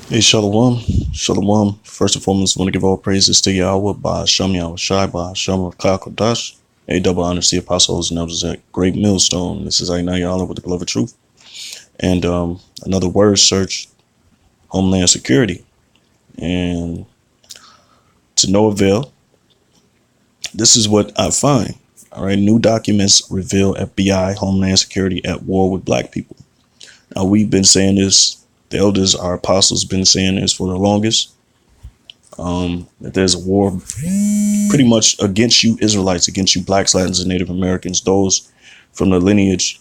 Hey, Shalom. Shalom. First and foremost, I want to give all praises to Yahweh by Shem Yahweh Shai by Shem Kakodash. A double honor to the apostles and elders at Great Millstone. This is Ainai Yahweh with the beloved truth. And another word search, Homeland Security. And to no avail, this is what I find. All right, new documents reveal FBI Homeland Security at war with black people. Now, we've been saying this, the elders, our apostles, been saying this for the longest. That there's a war pretty much against you Israelites, against you blacks, Latins, and Native Americans, those from the lineage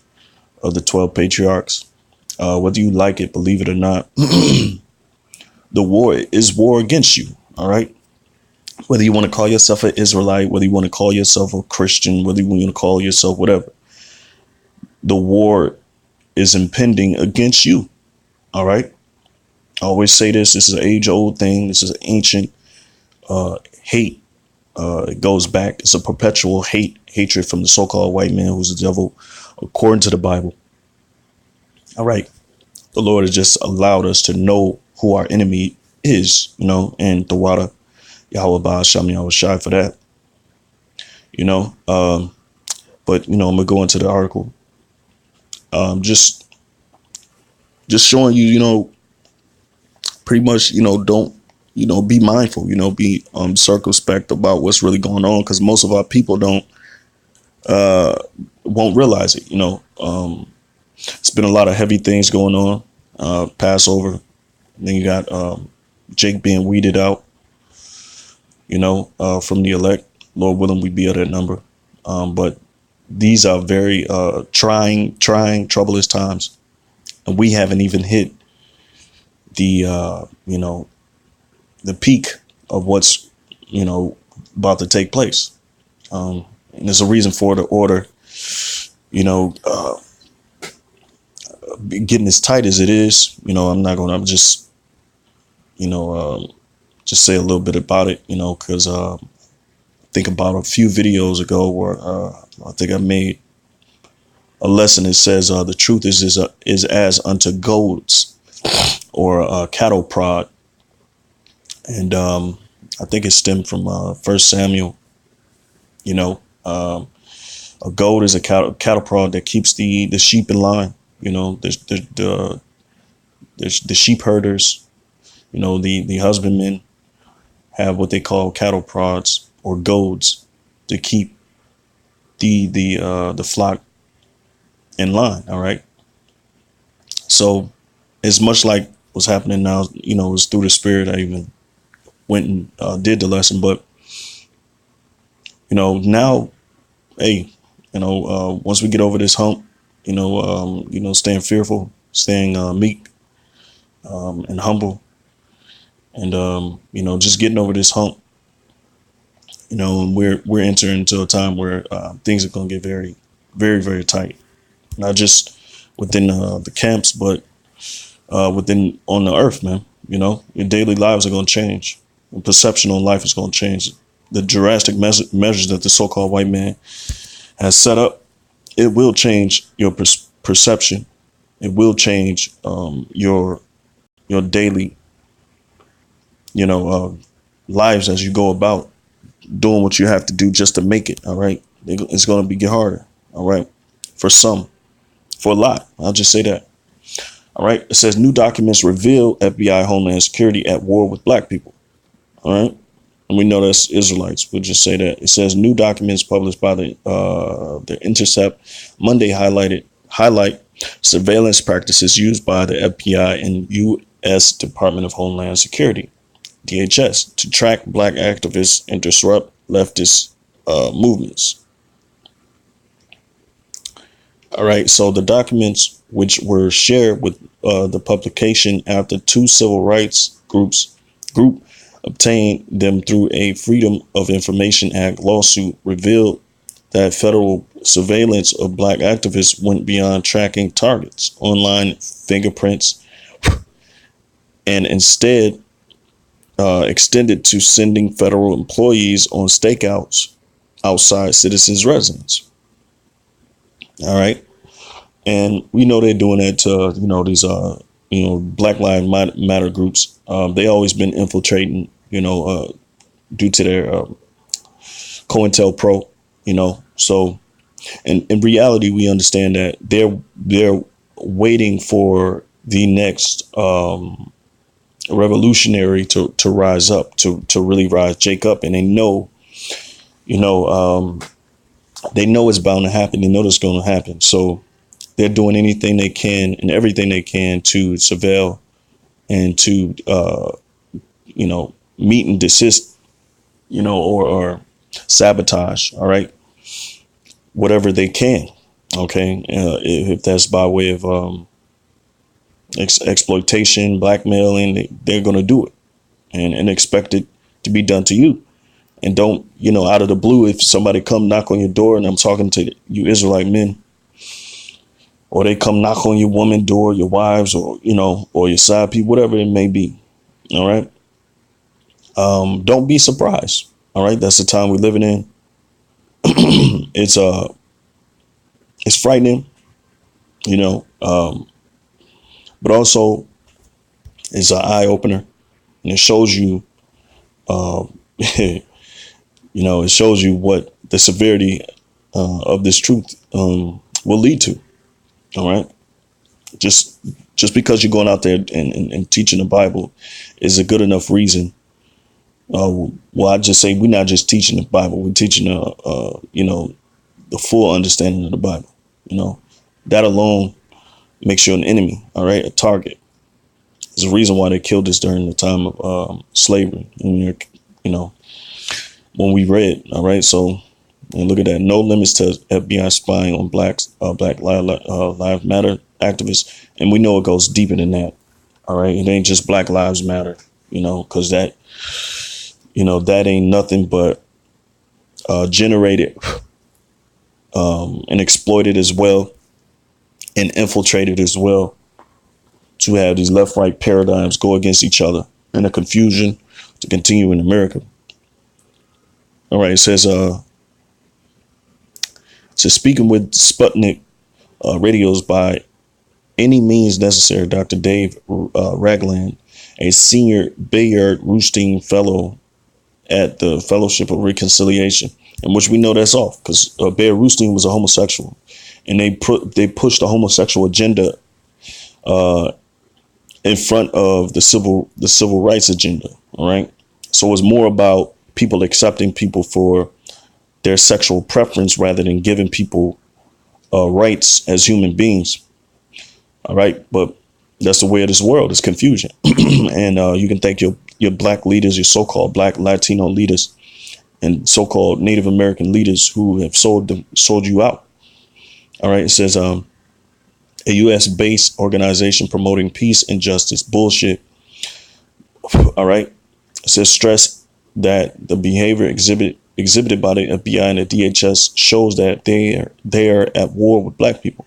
of the 12 patriarchs. Whether you like it, believe it or not, the war is war against you. All right. Whether you want to call yourself an Israelite, whether you want to call yourself a Christian, whether you want to call yourself whatever, the war is impending against you. All right. I always say this. This is an age old thing. This is an ancient hate. It goes back. It's a perpetual hatred from the so-called white man who's the devil, according to the Bible. All right. The Lord has just allowed us to know who our enemy is, and the water, Yahweh Ba Shem Yahweh Shai for that, But, I'm going to go into the article. Just showing you, pretty much, don't, be mindful, be circumspect about what's really going on, because most of our people won't realize it. It's been a lot of heavy things going on. Passover. Then you got Jake being weeded out, from the elect. Lord willing, we be at that number. But these are very trying, troublous times. And we haven't even hit the, the peak of what's, about to take place. And there's a reason for the order, getting as tight as it is. I'm just, just say a little bit about it, because think about a few videos ago where I think I made a lesson that says the truth is as unto goats or cattle prod. And I think it stemmed from 1 Samuel. A goat is a cattle prod that keeps the sheep in line. The sheep herders, the husbandmen have what they call cattle prods or goads to keep the flock in line. All right. So it's much like what's happening now. It's through the spirit. I even went and did the lesson, but now, hey, once we get over this hump, staying fearful, staying meek and humble, and just getting over this hump. And we're entering into a time where things are going to get very, very, very tight, not just within the camps, but within on the earth, man. Your daily lives are going to change. The perception on life is going to change. The drastic measures that the so-called white man has set up, it will change your perception. It will change your daily, lives as you go about doing what you have to do just to make it. All right. It's going to get harder. All right. For some, for a lot. I'll just say that. All right. It says new documents reveal FBI Homeland Security at war with black people. All right. And we know that's Israelites. We'll just say that. It says new documents published by the Intercept Monday highlight surveillance practices used by the FBI and U.S. Department of Homeland Security, DHS, to track black activists and disrupt leftist movements. All right. So the documents, which were shared with the publication after two civil rights group obtained them through a Freedom of Information Act lawsuit, revealed that federal surveillance of black activists went beyond tracking targets, online fingerprints, and instead extended to sending federal employees on stakeouts outside citizens' residence. All right. And we know they're doing that to, these, Black Lives Matter groups. They always been infiltrating, due to their COINTELPRO, So in reality, we understand that they're waiting for the next revolutionary to rise up, to really rise Jake up, and they know, you know, um, they know it's bound to happen. They know it's going to happen. So they're doing anything they can and everything they can to surveil and to, meet and desist, or sabotage. All right. Whatever they can. Okay. If that's by way of exploitation, blackmailing, they're going to do it and expect it to be done to you. And don't, out of the blue, if somebody come knock on your door, and I'm talking to you Israelite men, or they come knock on your woman door, your wives, or, or your side people, whatever it may be. All right. Don't be surprised. All right. That's the time we're living in. It's frightening, but also it's an eye opener, and it shows you, it shows you what the severity of this truth will lead to. All right. Just because you're going out there and teaching the Bible is a good enough reason. Well, I just say we're not just teaching the Bible. We're teaching, the full understanding of the Bible. That alone makes you an enemy. All right. A target. There's a reason why they killed us during the time of slavery. And when we read. All right. So, and look at that. No limits to FBI spying on Black Lives Matter activists. And we know it goes deeper than that. All right. It ain't just Black Lives Matter, because that ain't nothing but generated and exploited as well, and infiltrated as well, to have these left-right paradigms go against each other, and the confusion to continue in America. All right. It says speaking with Sputnik radios by any means necessary, Dr. Dave Ragland, a senior Bayard Rustin fellow at the Fellowship of Reconciliation, in which we know that's off, because Bayard Rustin was a homosexual, and they pushed the homosexual agenda in front of the civil rights agenda. All right. So it's more about people accepting people for their sexual preference rather than giving people rights as human beings. All right. But that's the way of this world, is confusion. And you can thank your black leaders, your so-called black Latino leaders, and so-called Native American leaders who have sold you out. All right. It says a U.S. based organization promoting peace and justice. Bullshit. All right. It says stress that the behavior exhibited by the FBI and the DHS shows that they are at war with black people.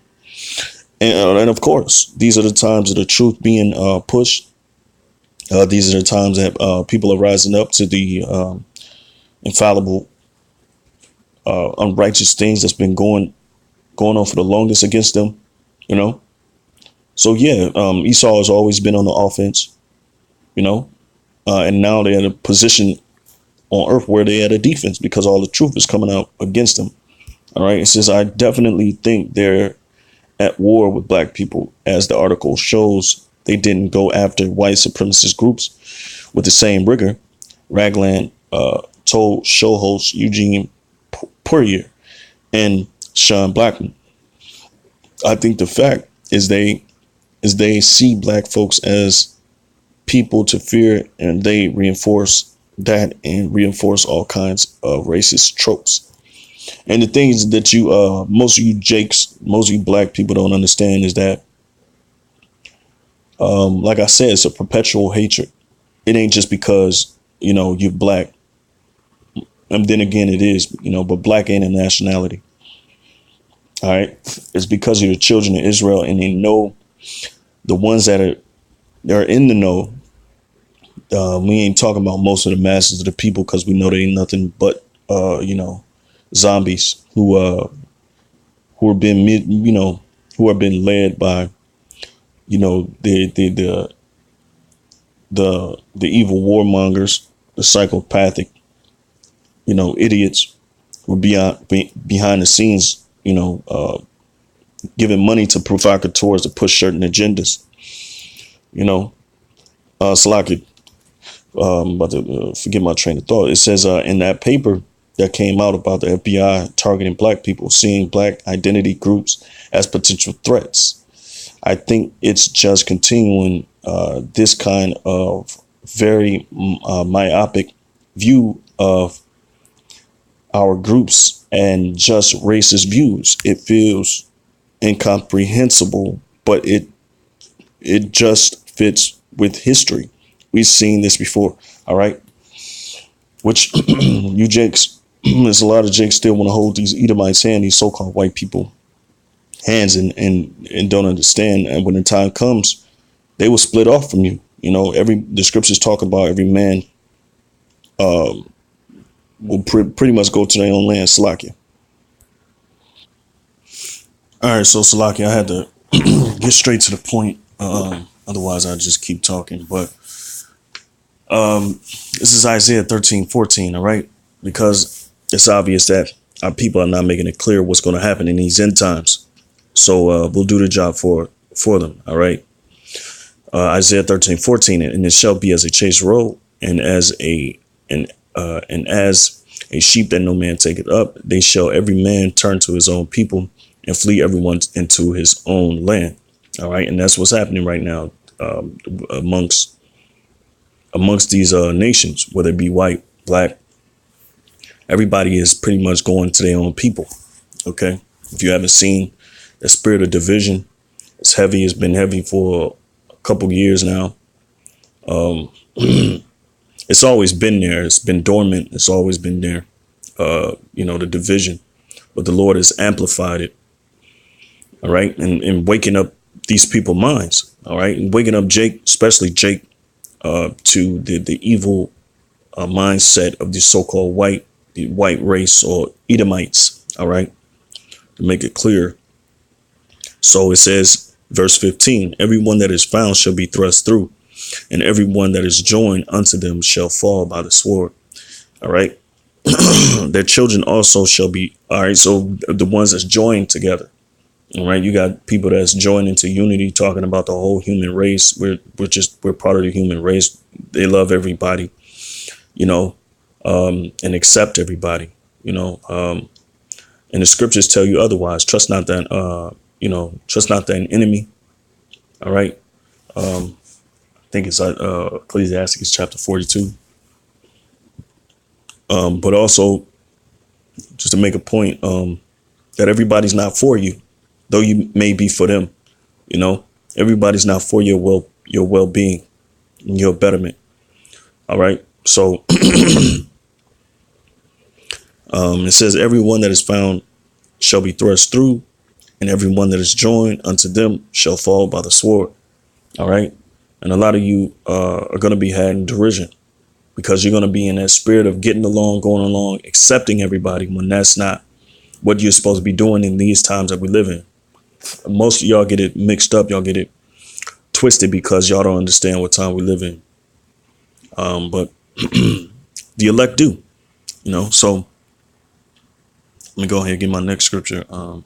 And of course, these are the times of the truth being pushed. These are the times that people are rising up to the infallible, unrighteous things that's been going on for the longest against them. So yeah, Esau has always been on the offense. And now they're in a position on earth where they're at a defense, because all the truth is coming out against them. All right. It says, I definitely think they're at war with black people. As the article shows, they didn't go after white supremacist groups with the same rigor, Ragland told show hosts Eugene Poirier and Sean Blackman. I think the fact is they see black folks as people to fear, and they reinforce that and reinforce all kinds of racist tropes. And the things that most of you black people don't understand is that, like I said, it's a perpetual hatred. It ain't just because, you're black. And then again, it is, but black ain't a nationality. All right. It's because you're the children of Israel, and they know the ones that are in the know. We ain't talking about most of the masses of the people, because we know they ain't nothing but, zombies who are being led by You know, the evil warmongers, the psychopathic, idiots were behind the scenes, giving money to provocateurs to push certain agendas. Salaki, about to forget my train of thought. It says in that paper that came out about the FBI targeting black people, seeing black identity groups as potential threats. I think it's just continuing this kind of very myopic view of our groups and just racist views. It feels incomprehensible, but it just fits with history. We've seen this before, all right? Which you Jakes, there's a lot of Jakes still want to hold these Edomites' hand, these so-called white people hands, and don't understand. And when the time comes, they will split off from you. The scriptures talk about every man will pretty much go to their own land. Salakia. All right, so Salakia, I had to get straight to the point. Otherwise, I just keep talking. But this is Isaiah 13:14, all right? Because it's obvious that our people are not making it clear what's going to happen in these end times. So we'll do the job for them, all right? Isaiah 13:14, and it shall be as a chased roe, and as a sheep that no man taketh up, they shall every man turn to his own people and flee everyone into his own land. All right, and that's what's happening right now amongst these nations, whether it be white, black. Everybody is pretty much going to their own people. Okay, if you haven't seen the spirit of division, it's heavy. It's been heavy for a couple years now. It's always been there. It's been dormant. It's always been there. The division, but the Lord has amplified it. All right, and waking up these people's minds. All right, and waking up Jake, especially Jake, to the evil mindset of the so-called white race or Edomites. All right, to make it clear. So it says, verse 15, everyone that is found shall be thrust through, and everyone that is joined unto them shall fall by the sword. All right. Their children also shall be. All right. So the ones that's joined together. All right. You got people that's joined into unity, talking about the whole human race. We're part of the human race. They love everybody, and accept everybody, and the scriptures tell you otherwise. Trust not that, trust not that enemy. All right. I think it's Ecclesiastes chapter 42. But also, just to make a point, that everybody's not for you, though you may be for them. Everybody's not for your well-being and your betterment. All right. So it says, everyone that is found shall be thrust through, and everyone that is joined unto them shall fall by the sword. All right. And a lot of you are going to be had in derision, because you're going to be in that spirit of getting along, going along, accepting everybody, when that's not what you're supposed to be doing in these times that we live in. Most of y'all get it mixed up. Y'all get it twisted because y'all don't understand what time we live in. But the elect do, so let me go ahead and get my next scripture. Well,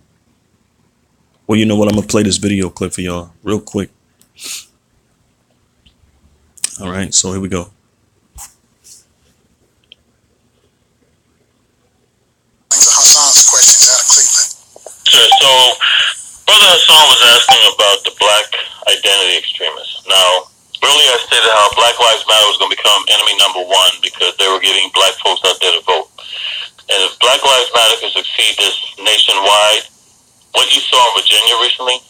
you know what? I'm going to play this video clip for y'all real quick. All right. So here we go. Sure. So, Brother Hassan was asking about the black identity extremists. Now, earlier I stated how Black Lives Matter was going to become enemy number one because they were getting black folks out there to vote. And if Black Lives Matter can succeed this nationwide, what you saw in Virginia recently,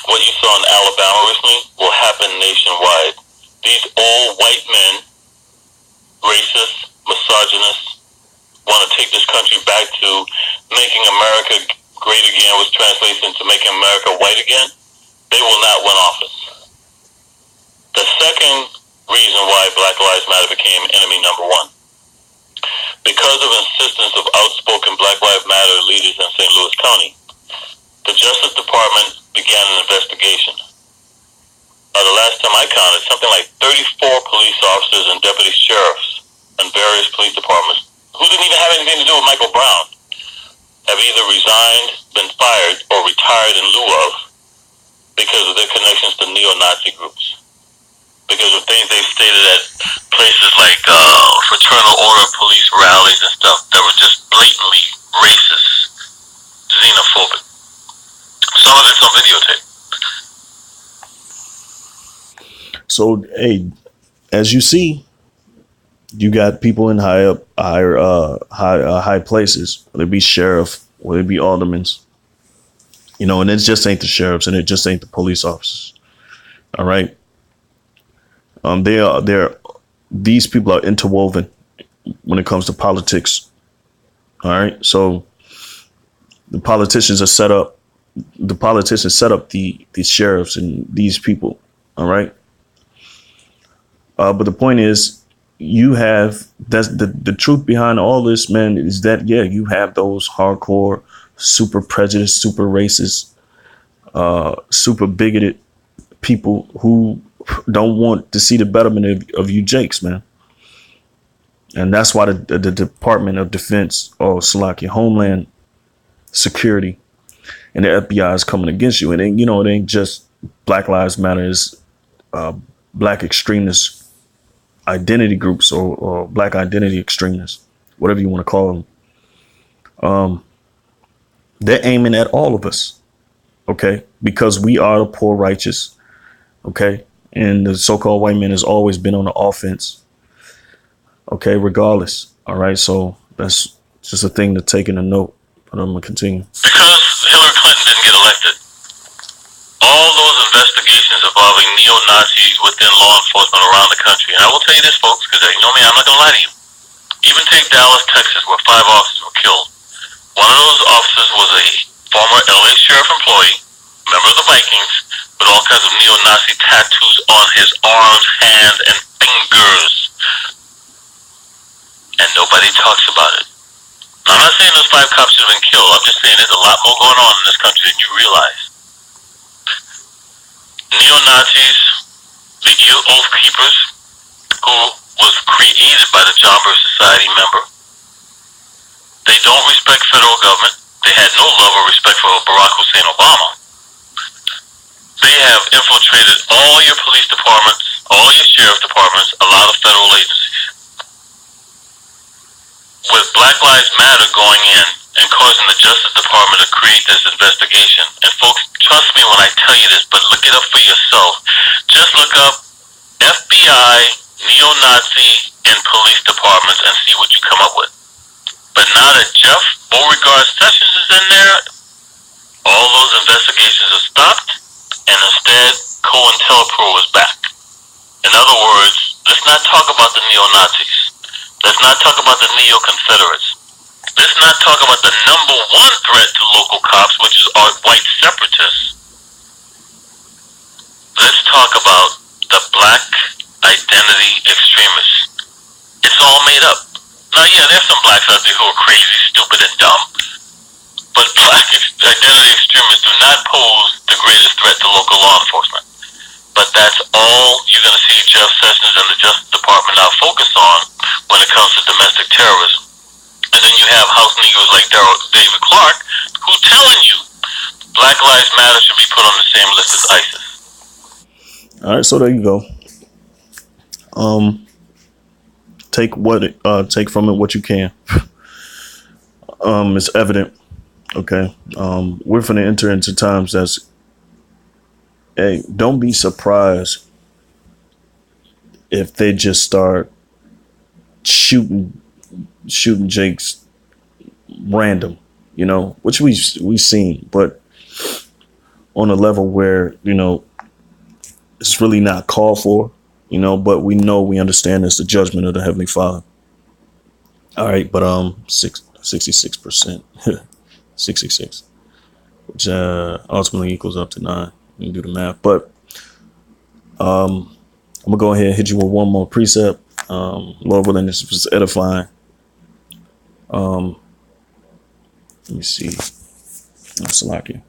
what you saw in Alabama recently, will happen nationwide. These old white men, racist, misogynist, want to take this country back to making America great again, which translates into making America white again. They will not win office. The second reason why Black Lives Matter became enemy number one, because of insistence of outspoken Black Lives Matter leaders in St. Louis County, the Justice Department began an investigation. The last time I counted, something like 34 police officers and deputy sheriffs and various police departments who didn't even have anything to do with Michael Brown have either resigned, been fired, or retired in lieu of because of their connections to neo-Nazi groups. Because of things they stated at places like fraternal order police rallies and stuff that were just blatantly racist, xenophobic. Some of it's on videotape. So, hey, as you see, you got people in high places, whether it be sheriff, whether it be aldermen, you know, and it just ain't the sheriffs and it just ain't the police officers. All right. These people are interwoven when it comes to politics. All right. So the politicians set up the sheriffs and these people. All right. But the point is, that's the truth behind all this, man, is that, yeah, you have those hardcore, super prejudiced, super racist, super bigoted people who don't want to see the betterment of you Jakes, man. And that's why the Department of Defense, or Slovakia Homeland Security, and the FBI is coming against you. And it ain't just Black Lives Matter, it's black extremist identity groups, or black identity extremists, whatever you want to call them. They're aiming at all of us, okay? Because we are the poor righteous, okay? And the so-called white man has always been on the offense, okay, regardless. All right, so that's just a thing to take in a note. But I'm gonna continue. Because Hillary Clinton didn't get elected, all those investigations involving neo-Nazis within law enforcement around the country, and I will tell you this, folks, because you know me, I'm not gonna lie to you. Even take Dallas, Texas, where 5 officers were killed. One of those officers was a former LA sheriff employee, member of the Vikings, with all kinds of neo-Nazi tattoos on his arms, hands, and fingers. And nobody talks about it. Now, I'm not saying those 5 cops should have been killed. I'm just saying there's a lot more going on in this country than you realize. Neo-Nazis, the Oath Keepers, who was created by the John Birch Society member, they don't respect federal government. They had no love or respect for Barack Hussein Obama. They have infiltrated all your police departments, all your sheriff departments, a lot of federal agencies. With Black Lives Matter going in and causing the Justice Department to create this investigation, and folks, trust me when I tell you this, but look it up for yourself. Just look up FBI, neo-Nazi, and police departments and see what you come up with. But now that Jeff Beauregard Sessions is in there, all those investigations are stopped, and instead, COINTELPRO is back. In other words, let's not talk about the neo-Nazis. Let's not talk about the neo-Confederates. Let's not talk about the number one threat to local cops, which is our white separatists. Let's talk about the black identity extremists. It's all made up. Now, yeah, there's some blacks out there who are crazy, stupid, and dumb. But black identity extremists do not pose the greatest threat to local law enforcement. But that's all you're going to see Jeff Sessions and the Justice Department now focus on when it comes to domestic terrorism. And then you have House Negroes like David Clark, who's telling you Black Lives Matter should be put on the same list as ISIS. All right, so there you go. Take from it what you can. It's evident. Okay. We're going to enter into times that's, hey, don't be surprised if they just start shooting Jakes random, which we've seen, but on a level where, it's really not called for, but we understand it's the judgment of the Heavenly Father. All right, but 66%, 66, which ultimately equals up to 9. You can do the math, but I'm gonna go ahead and hit you with one more precept. Lord willing, this was edifying. Let me see. Salakia.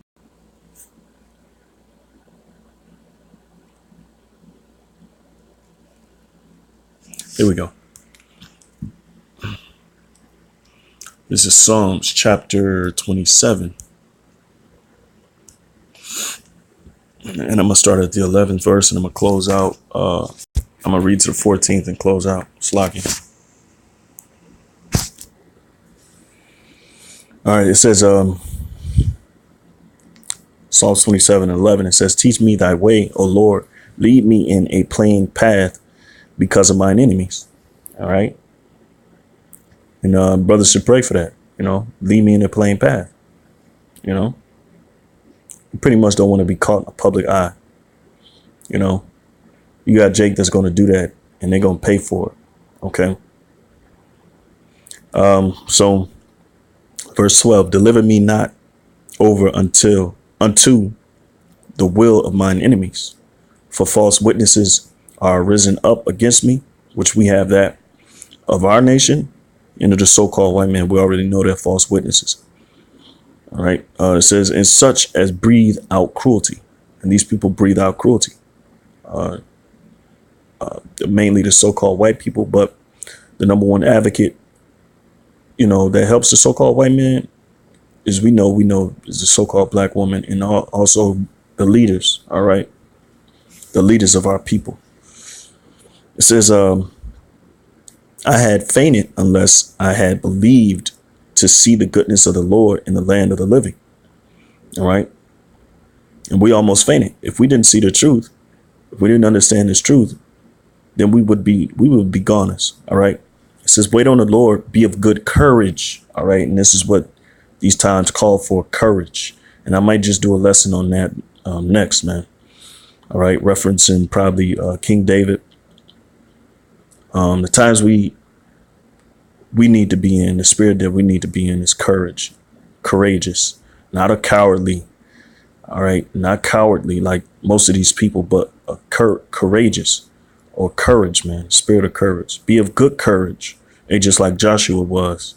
Here we go. This is Psalms chapter 27. And I'm going to start at the 11th verse and I'm going to close out. I'm going to read to the 14th and close out. Slocky. All right. It says, Psalms 27 and 11. It says, teach me thy way, O Lord. Lead me in a plain path because of mine enemies. All right. And brothers should pray for that. Lead me in a plain path. You pretty much don't want to be caught in a public eye. You got Jake that's going to do that and they're going to pay for it. Okay. So verse 12, deliver me not over unto the will of mine enemies, for false witnesses are risen up against me, which we have that of our nation. The so-called white man, we already know they're false witnesses. All right. It says, and such as breathe out cruelty. And these people breathe out cruelty. Mainly the so-called white people, but the number one advocate, that helps the so-called white man is we know is the so-called black woman and also the leaders. All right. The leaders of our people. It says, I had fainted unless I had believed to see the goodness of the Lord in the land of the living. All right. And we almost fainted. If we didn't see the truth, if we didn't understand this truth, then we would be goners. All right. It says, wait on the Lord, be of good courage. All right. And this is what these times call for, courage. And I might just do a lesson on that next, man. All right. Referencing probably King David. The times we need to be in, the spirit that we need to be in is courage, courageous, not a cowardly. All right. Not cowardly like most of these people, but courageous or courage, man. Spirit of courage. Be of good courage. Just like Joshua was.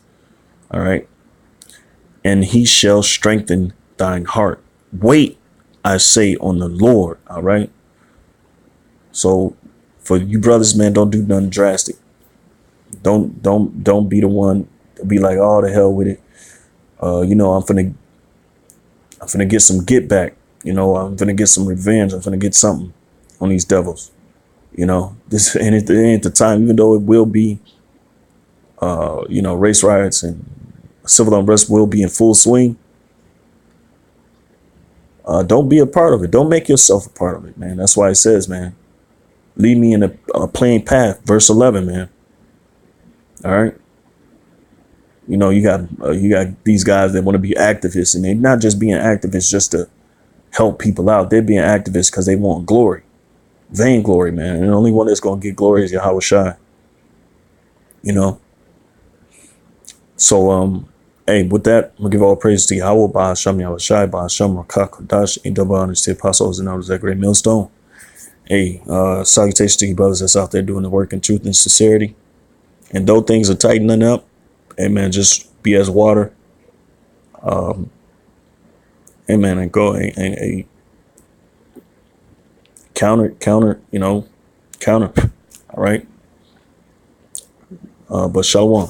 All right. And he shall strengthen thine heart. Wait, I say, on the Lord. All right. So for you brothers, man, don't do nothing drastic. Don't be the one to be like, oh, the hell with it. I'm finna get some get back. I'm finna get some revenge. I'm finna get something on these devils. This ain't the time, even though it will be, race riots and civil unrest will be in full swing. Don't be a part of it. Don't make yourself a part of it, man. That's why it says, man, lead me in a plain path. Verse 11, man. All right. You got these guys that want to be activists, and they're not just being activists just to help people out. They're being activists because they want glory, vainglory, man. And the only one that's going to get glory is Yahweh Shai. So, hey, with that, I'm going to give all praise to Yahweh, Ba'ashem, Yahweh Shai, Ba'ashem, Rakak, Kodash, double honors to apostles and others that great millstone. Hey, salutations to you brothers that's out there doing the work in truth and sincerity. And though things are tightening up, hey, man, just be as water. Hey, man, and go and counter, counter. All right. But shalom.